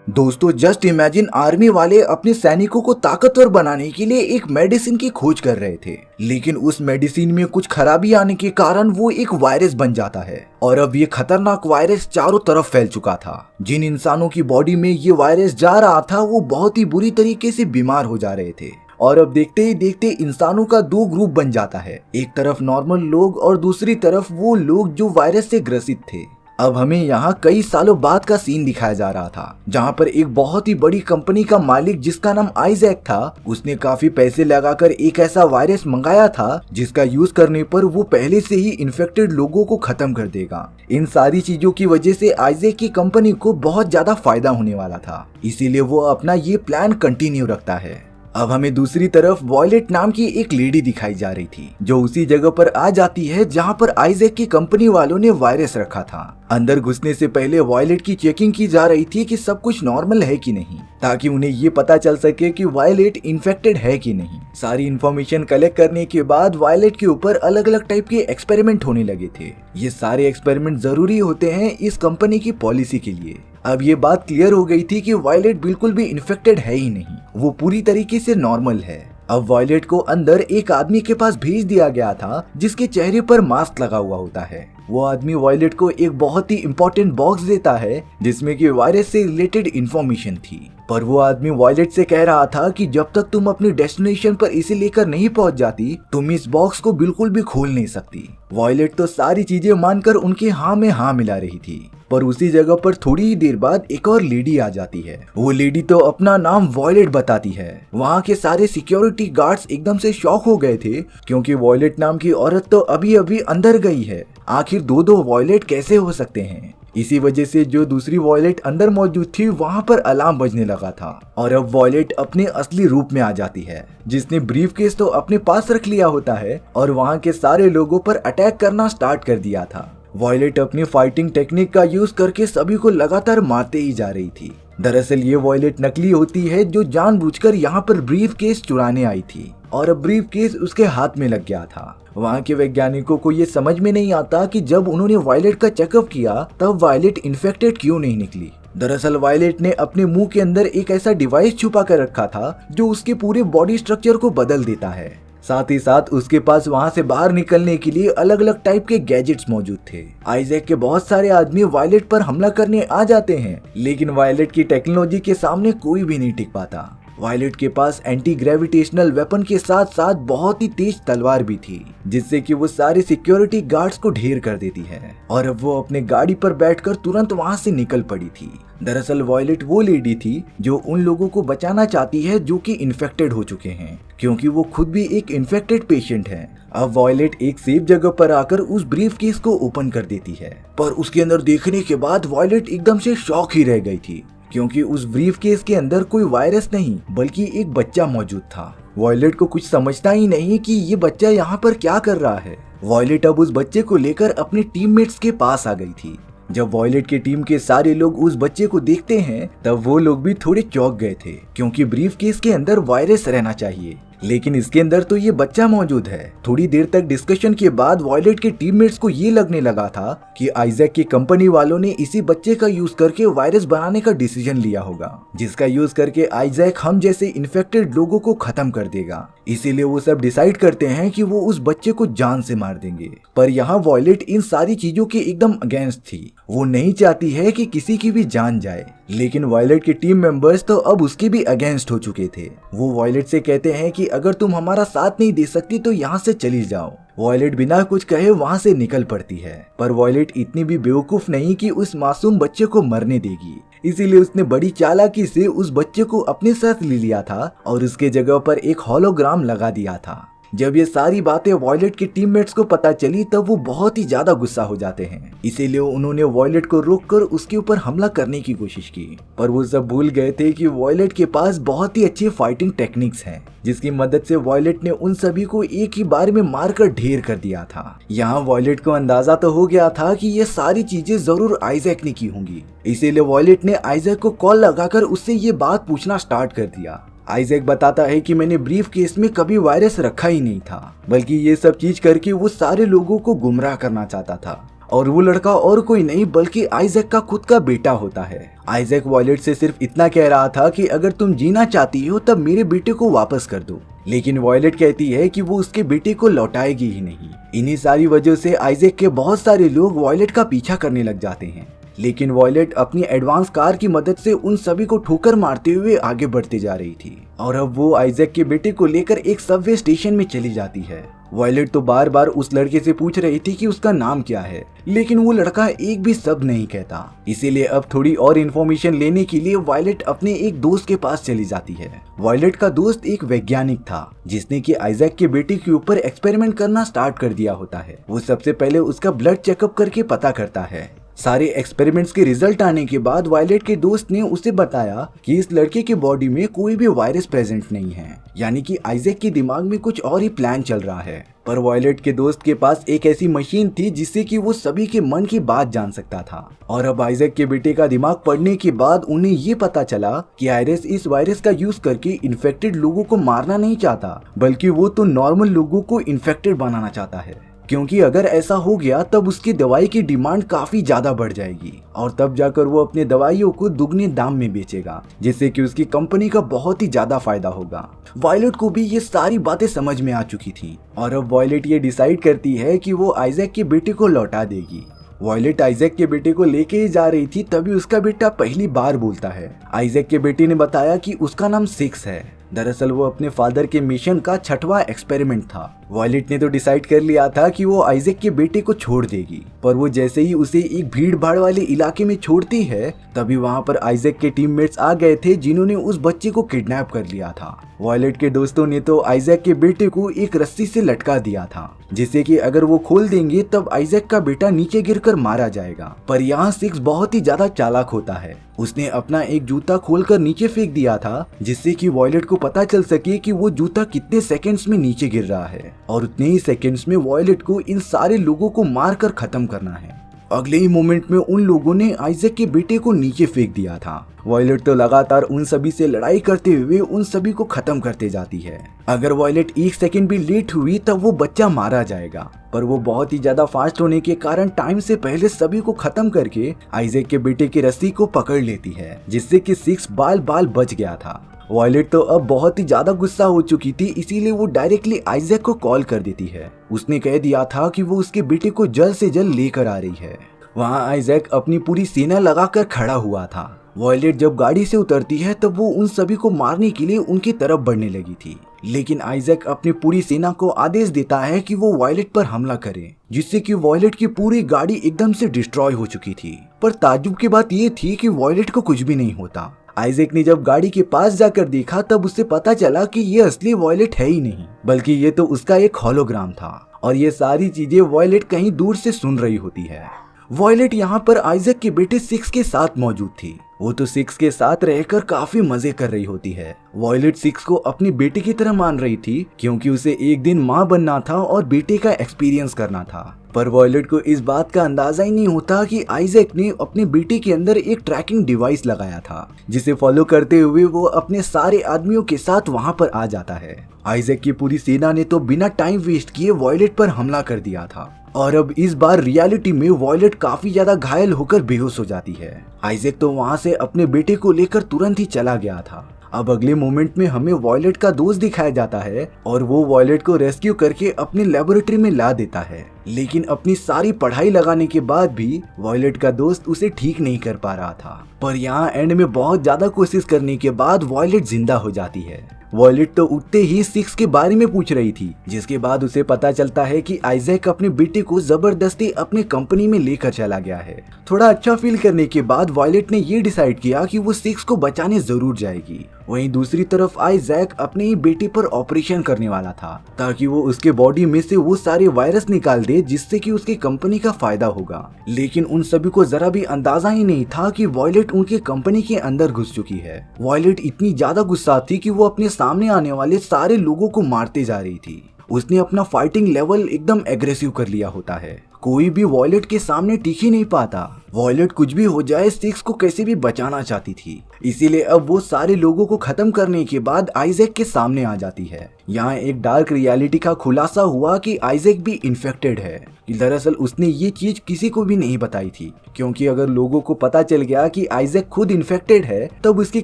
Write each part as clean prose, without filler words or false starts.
दोस्तों just imagine army वाले अपने सैनिकों को ताकतवर बनाने के लिए एक मेडिसिन की खोज कर रहे थे, लेकिन उस मेडिसिन में कुछ खराबी आने के कारण वो एक वायरस बन जाता है और अब ये खतरनाक वायरस चारों तरफ फैल चुका था। जिन इंसानों की बॉडी में ये वायरस जा रहा था वो बहुत ही बुरी तरीके से बीमार हो जा रहे थे और अब देखते ही देखते इंसानों का दो ग्रुप बन जाता है, एक तरफ नॉर्मल लोग और दूसरी तरफ वो लोग जो वायरस से ग्रसित थे। अब हमें यहाँ कई सालों बाद का सीन दिखाया जा रहा था, जहाँ पर एक बहुत ही बड़ी कंपनी का मालिक जिसका नाम आइजैक था, उसने काफी पैसे लगाकर एक ऐसा वायरस मंगाया था जिसका यूज करने पर वो पहले से ही इन्फेक्टेड लोगों को खत्म कर देगा। इन सारी चीजों की वजह से आइजैक की कंपनी को बहुत ज्यादा फायदा होने वाला था, इसीलिए वो अपना ये प्लान कंटिन्यू रखता है। अब हमें दूसरी तरफ वॉयलेट नाम की एक लेडी दिखाई जा रही थी, जो उसी जगह पर आ जाती है जहां पर आइजैक की कंपनी वालों ने वायरस रखा था। अंदर घुसने से पहले वॉयलेट की चेकिंग की जा रही थी कि सब कुछ नॉर्मल है कि नहीं, ताकि उन्हें ये पता चल सके कि वॉयलेट इन्फेक्टेड है कि नहीं। सारी इन्फॉर्मेशन कलेक्ट करने के बाद वॉयलेट के ऊपर अलग अलग टाइप के एक्सपेरिमेंट होने लगे थे। ये सारे एक्सपेरिमेंट जरूरी होते हैं इस कंपनी की पॉलिसी के लिए। अब ये बात क्लियर हो गई थी कि वॉयलेट बिल्कुल भी इन्फेक्टेड है ही नहीं, वो पूरी तरीके से नॉर्मल है। अब वॉयलेट को अंदर एक आदमी के पास भेज दिया गया था जिसके चेहरे पर मास्क लगा हुआ होता है। वो आदमी वॉयलेट को एक बहुत ही इम्पोर्टेंट बॉक्स देता है जिसमें कि वायरस से रिलेटेड इंफॉर्मेशन थी, पर वो आदमी वॉयलेट से कह रहा था कि जब तक तुम अपनी डेस्टिनेशन पर इसे लेकर नहीं पहुंच जाती तुम इस बॉक्स को बिल्कुल भी खोल नहीं सकती। वॉयलेट तो सारी चीजें मानकर उनके हाँ में हाँ मिला रही थी, पर उसी जगह पर थोड़ी ही देर बाद एक और लेडी आ जाती है। वो लेडी तो अपना नाम वॉयलेट बताती है। वहाँ के सारे सिक्योरिटी गार्ड्स एकदम से शॉक हो गए थे, क्योंकि वॉयलेट नाम की औरत तो अभी अभी अंदर गई है। आखिर दो दो वॉयलेट कैसे हो सकते हैं? इसी वजह से जो दूसरी वॉयलेट अंदर मौजूद थी वहाँ पर अलार्म बजने लगा था और अब वॉयलेट अपने असली रूप में आ जाती है, जिसने ब्रीफकेस तो अपने पास रख लिया होता है और वहाँ के सारे लोगों पर अटैक करना स्टार्ट कर दिया था। वॉयलेट अपनी फाइटिंग टेक्निक का यूज करके सभी को लगातार मारते ही जा रही थी। दरअसल ये वॉयलेट नकली होती है जो जानबूझकर यहाँ पर ब्रीफकेस चुराने आई थी और अब ब्रीफकेस उसके हाथ में लग गया था। वहाँ के वैज्ञानिकों को ये समझ में नहीं आता कि जब उन्होंने वॉयलेट का चेकअप किया तब वॉयलेट इन्फेक्टेड क्यों नहीं निकली। दरअसल वॉयलेट ने अपने मुंह के अंदर एक ऐसा डिवाइस छुपा कर रखा था जो उसके पूरे बॉडी स्ट्रक्चर को बदल देता है। साथ ही साथ उसके पास वहाँ से बाहर निकलने के लिए अलग अलग टाइप के गैजेट्स मौजूद थे। आइजैक के बहुत सारे आदमी वॉयलेट पर हमला करने आ जाते हैं, लेकिन वॉयलेट की टेक्नोलॉजी के सामने कोई भी नहीं टिक पाता। वॉयलेट के पास एंटी ग्रेविटेशनल वेपन के साथ साथ बहुत ही तेज तलवार भी थी, जिससे कि वो सारे सिक्योरिटी गार्ड्स को ढेर कर देती है और अब वो अपने गाड़ी पर बैठकर तुरंत वहाँ से निकल पड़ी थी। दरअसल वॉयलेट वो लेडी थी जो उन लोगों को बचाना चाहती है जो कि इन्फेक्टेड हो चुके हैं, क्योंकि वो खुद भी एक इन्फेक्टेड पेशेंट है। अब वॉयलेट एक सेफ जगह पर आकर उस ब्रीफकेस को ओपन कर देती है, पर उसके अंदर देखने के बाद वॉयलेट एकदम से शॉक ही रह गई थी, क्योंकि उस ब्रीफकेस के अंदर कोई वायरस नहीं बल्कि एक बच्चा मौजूद था। वॉयलेट को कुछ समझता ही नहीं कि ये बच्चा यहाँ पर क्या कर रहा है। वॉयलेट अब उस बच्चे को लेकर अपने टीममेट्स के पास आ गई थी। जब वॉयलेट की टीम के सारे लोग उस बच्चे को देखते हैं तब वो लोग भी थोड़े चौंक गए थे, क्योंकि ब्रीफकेस के अंदर वायरस रहना चाहिए लेकिन इसके अंदर तो ये बच्चा मौजूद है। थोड़ी देर तक डिस्कशन के बाद वॉयलेट के टीममेट्स को ये लगने लगा था कि आइजैक की कंपनी वालों ने इसी बच्चे का यूज करके वायरस बनाने का डिसीजन लिया होगा, जिसका यूज करके आइजैक हम जैसे इन्फेक्टेड लोगों को खत्म कर देगा। इसीलिए वो सब डिसाइड करते हैं कि वो उस बच्चे को जान से मार देंगे। पर यहाँ वॉयलेट इन सारी चीजों के एकदम अगेंस्ट थी। वो नहीं चाहती है कि किसी की भी जान जाए, लेकिन वॉयलेट के टीम मेंबर्स तो अब उसके भी अगेंस्ट हो चुके थे। वो वॉयलेट से कहते हैं कि अगर तुम हमारा साथ नहीं दे सकती तो यहाँ से चली जाओ। वॉयलेट बिना कुछ कहे वहाँ से निकल पड़ती है, पर वॉयलेट इतनी भी बेवकूफ नहीं कि उस मासूम बच्चे को मरने देगी। इसीलिए उसने बड़ी चालाकी से उस बच्चे को अपने साथ ले लिया था और उसके जगह पर एक होलोग्राम लगा दिया था। जब ये सारी बातें वॉयलेट के टीममेट्स को पता चली तब वो बहुत ही ज्यादा गुस्सा हो जाते हैं। इसीलिए उन्होंने वॉयलेट को रोककर उसके ऊपर हमला करने की कोशिश की, पर वो सब भूल गए थे कि वॉयलेट के पास बहुत ही अच्छी फाइटिंग टेक्निक्स हैं, जिसकी मदद से वॉयलेट ने उन सभी को एक ही बार में मारकर ढेर कर दिया था। यहाँ वॉयलेट को अंदाजा तो हो गया था कि ये सारी चीजें जरूर आइजैक ने की होंगी, इसीलिए वॉयलेट ने आइजैक को कॉल लगाकर उससे ये बात पूछना स्टार्ट कर दिया। आइजैक बताता है कि मैंने ब्रीफकेस में कभी वायरस रखा ही नहीं था, बल्कि ये सब चीज करके वो सारे लोगों को गुमराह करना चाहता था और वो लड़का और कोई नहीं बल्कि आइजैक का खुद का बेटा होता है। आइजैक वॉयलेट से सिर्फ इतना कह रहा था कि अगर तुम जीना चाहती हो तब मेरे बेटे को वापस कर दो, लेकिन वॉयलेट कहती है कि वो उसके बेटे को लौटाएगी ही नहीं। इन्हीं सारी वजह से आइजैक के बहुत सारे लोग वॉयलेट का पीछा करने लग जाते हैं, लेकिन वॉयलेट अपनी एडवांस कार की मदद से उन सभी को ठोकर मारते हुए आगे बढ़ते जा रही थी और अब वो आइजैक के बेटे को लेकर एक सबवे स्टेशन में चली जाती है। वॉयलेट तो बार बार उस लड़के से पूछ रही थी कि उसका नाम क्या है, लेकिन वो लड़का एक भी शब्द नहीं कहता। इसीलिए अब थोड़ी और इन्फॉर्मेशन लेने के लिए वॉयलेट अपने एक दोस्त के पास चली जाती है। वॉयलेट का दोस्त एक वैज्ञानिक था जिसने कि आइजैक के बेटे के ऊपर एक्सपेरिमेंट करना स्टार्ट कर दिया होता है। वो सबसे पहले उसका ब्लड चेकअप करके पता करता है। सारे एक्सपेरिमेंट्स के रिजल्ट आने के बाद वॉयलेट के दोस्त ने उसे बताया कि इस लड़के के बॉडी में कोई भी वायरस प्रेजेंट नहीं है, यानी कि आइजैक के दिमाग में कुछ और ही प्लान चल रहा है। पर वॉयलेट के दोस्त के पास एक ऐसी मशीन थी जिससे कि वो सभी के मन की बात जान सकता था और अब आइजैक के बेटे का दिमाग पढ़ने के बाद उन्हें ये पता चला कि आइरिस इस वायरस का यूज करके इन्फेक्टेड लोगों को मारना नहीं चाहता, बल्कि वो तो नॉर्मल लोगों को इन्फेक्टेड बनाना चाहता है, क्योंकि अगर ऐसा हो गया तब उसकी दवाई की डिमांड काफी ज्यादा बढ़ जाएगी और तब जाकर वो अपने दवाइयों को दुगने दाम में बेचेगा, जिससे कि उसकी कंपनी का बहुत ही ज्यादा फायदा होगा। वॉयलेट को भी ये सारी बातें समझ में आ चुकी थी और अब वॉयलेट ये डिसाइड करती है कि वो आइजैक के बेटे को लौटा देगी। वॉयलेट आइजैक के बेटे को लेके ही जा रही थी तभी उसका बेटा पहली बार बोलता है। आइजैक के बेटे ने बताया कि उसका नाम 6 है। दरअसल वो अपने फादर के मिशन का 6वां एक्सपेरिमेंट था। वॉयलेट ने तो डिसाइड कर लिया था कि वो आइजैक के बेटे को छोड़ देगी, पर वो जैसे ही उसे एक भीड़ भाड़ वाले इलाके में छोड़ती है तभी वहाँ पर आइजैक के टीममेट्स आ गए थे जिन्होंने उस बच्चे को किडनैप कर लिया था। वॉयलेट के दोस्तों ने तो आइजैक के बेटे को एक रस्सी से लटका दिया था, जिससे कि अगर वो खोल देंगे तब आइजैक का बेटा नीचे गिरकर मारा जाएगा। पर यहाँ 6 बहुत ही ज्यादा चालाक होता है। उसने अपना एक जूता खोलकर नीचे फेंक दिया था, जिससे कि वॉयलेट को पता चल सके कि वो जूता कितने सेकंड्स में नीचे गिर रहा है और उतने ही सेकंड्स में वॉयलेट को इन सारे लोगों को मारकर खत्म करना है। अगले ही मोमेंट में उन लोगों ने आइजैक के बेटे को नीचे फेंक दिया था। वॉयलेट तो लगातार उन सभी से लड़ाई करते हुए उन सभी को खत्म करते जाती है। अगर वॉयलेट 1 सेकंड भी लेट हुई तब वो बच्चा मारा जाएगा, पर वो बहुत ही ज्यादा फास्ट होने के कारण टाइम से पहले सभी को खत्म करके आइजैक के बेटे की रस्सी को पकड़ लेती है, जिससे कि 6 बाल बाल बच गया था। वॉयलेट तो अब बहुत ही ज्यादा गुस्सा हो चुकी थी, इसीलिए वो डायरेक्टली आइजैक को कॉल कर देती है। उसने कह दिया था कि वो उसके बेटे को जल्द से जल्द लेकर आ रही है। वहाँ आइजैक अपनी पूरी सेना लगाकर खड़ा हुआ था। वॉयलेट जब गाड़ी से उतरती है तब वो उन सभी को मारने के लिए उनकी तरफ बढ़ने लगी थी, लेकिन आइजैक अपनी पूरी सेना को आदेश देता है कि वो वॉयलेट पर हमला करे, जिससे कि वॉयलेट की पूरी गाड़ी एकदम से डिस्ट्रॉय हो चुकी थी। पर ताज्जुब की बात ये थी कि वॉयलेट को कुछ भी नहीं होता। आइजैक ने जब गाड़ी के पास जाकर देखा तब उसे पता चला कि ये असली वॉयलेट है ही नहीं, बल्कि ये तो उसका एक होलोग्राम था और ये सारी चीजें वॉयलेट कहीं दूर से सुन रही होती है। वॉयलेट यहाँ पर आइजैक के बेटे 6 के साथ मौजूद थी। वो तो 6 के साथ रहकर काफी मजे कर रही होती है। वॉयलेट 6 को अपनी बेटे की तरह मान रही थी, क्योंकि उसे एक दिन माँ बनना था और बेटे का एक्सपीरियंस करना था। पर वॉयलेट को इस बात का अंदाजा ही नहीं होता कि आइजैक ने अपने बेटे के अंदर एक ट्रैकिंग डिवाइस लगाया था, जिसे फॉलो करते हुए वो अपने सारे आदमियों के साथ वहाँ पर आ जाता है। आइजैक की पूरी सेना ने तो बिना टाइम वेस्ट किए वॉयलेट पर हमला कर दिया था और अब इस बार रियलिटी में वॉयलेट काफी ज्यादा घायल होकर बेहोश हो जाती है। आइजैक तो वहाँ से अपने बेटे को लेकर तुरंत ही चला गया था। अब अगले मोमेंट में हमें वॉयलेट का दोस्त दिखाया जाता है और वो वॉयलेट को रेस्क्यू करके अपनी लेबोरेटरी में ला देता है, लेकिन अपनी सारी पढ़ाई लगाने के बाद भी वॉयलेट का दोस्त उसे ठीक नहीं कर पा रहा था। पर यहाँ एंड में बहुत ज्यादा कोशिश करने के बाद वॉयलेट जिंदा हो जाती है। वॉयलेट तो उठते ही 6 के बारे में पूछ रही थी, जिसके बाद उसे पता चलता है कि आइजैक अपने बेटे को जबरदस्ती अपनी कंपनी में लेकर चला गया है। थोड़ा अच्छा फील करने के बाद वॉयलेट ने ये डिसाइड किया कि वो 6 को बचाने जरूर जाएगी। वहीं दूसरी तरफ आइजैक अपने ही बेटे पर ऑपरेशन करने वाला था, ताकि वो उसके बॉडी में से वो सारे वायरस निकाल दे, जिससे कि उसकी कंपनी का फायदा होगा। लेकिन उन सभी को जरा भी अंदाजा ही नहीं था कि वॉयलेट उनके कंपनी के अंदर घुस चुकी है। वॉयलेट इतनी ज्यादा गुस्सा थी कि वो अपने सामने आने वाले सारे लोगों को मारते जा रही थी उसने अपना फाइटिंग लेवल एकदम एग्रेसिव कर लिया होता है। कोई भी वॉयलेट के सामने टिक ही नहीं पाता। वॉयलेट कुछ भी हो जाए सिक्स को कैसे भी बचाना चाहती थी, इसीलिए अब वो सारे लोगों को खत्म करने के बाद आइजैक के सामने आ जाती है। यहाँ एक डार्क रियलिटी का खुलासा हुआ कि आइजैक भी इन्फेक्टेड है। दरअसल उसने ये चीज किसी को भी नहीं बताई थी, क्योंकि अगर लोगों को पता चल गया कि आइजैक खुद इन्फेक्टेड है तब उसकी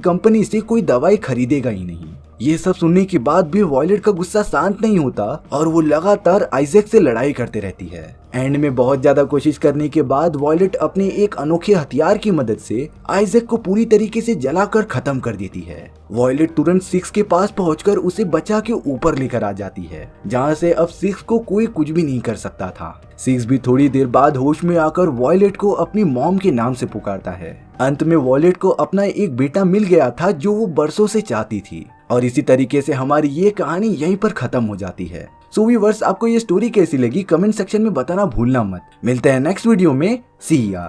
कंपनी से कोई दवाई खरीदेगा ही नहीं। ये सब सुनने के बाद भी वॉयलेट का गुस्सा शांत नहीं होता और वो लगातार आइजैक से लड़ाई करते रहती है। एंड में बहुत ज्यादा कोशिश करने के बाद वॉयलेट अपने एक अनोखे हथियार की मदद से आइजैक को पूरी तरीके से जलाकर खत्म कर देती है। वॉयलेट तुरंत सिक्स के पास पहुंचकर उसे बचा के ऊपर लेकर आ जाती है, जहां से अब सिक्स को कोई कुछ भी नहीं कर सकता था। सिक्स भी थोड़ी देर बाद होश में आकर वॉयलेट को अपनी मॉम के नाम से पुकारता है। अंत में वॉयलेट को अपना एक बेटा मिल गया था जो वो बरसों से चाहती थी। और इसी तरीके से हमारी ये कहानी यहीं पर खत्म हो जाती है। सो व्यूअर्स, आपको ये स्टोरी कैसी लगी कमेंट सेक्शन में बताना भूलना मत। मिलते हैं नेक्स्ट वीडियो में। सी या।